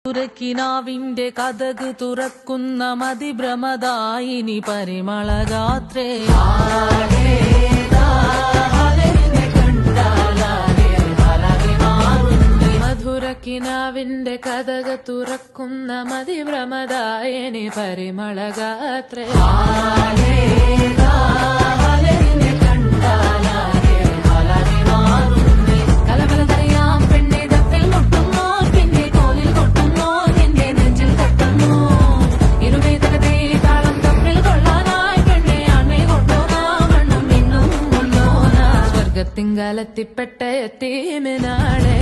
തുറക്കിനാവിന്റെ കഥക് തുറക്കുന്ന മതിഭ്രമദായിനി പരിമളഗാത്രേ മധുരക്കിനാവിന്റെ കഥക് തുറക്കുന്ന മതിഭ്രമദായിനി പരിമളഗാത്രേ തിങ്കാലത്തിപ്പെട്ട എത്തീമിനാളെ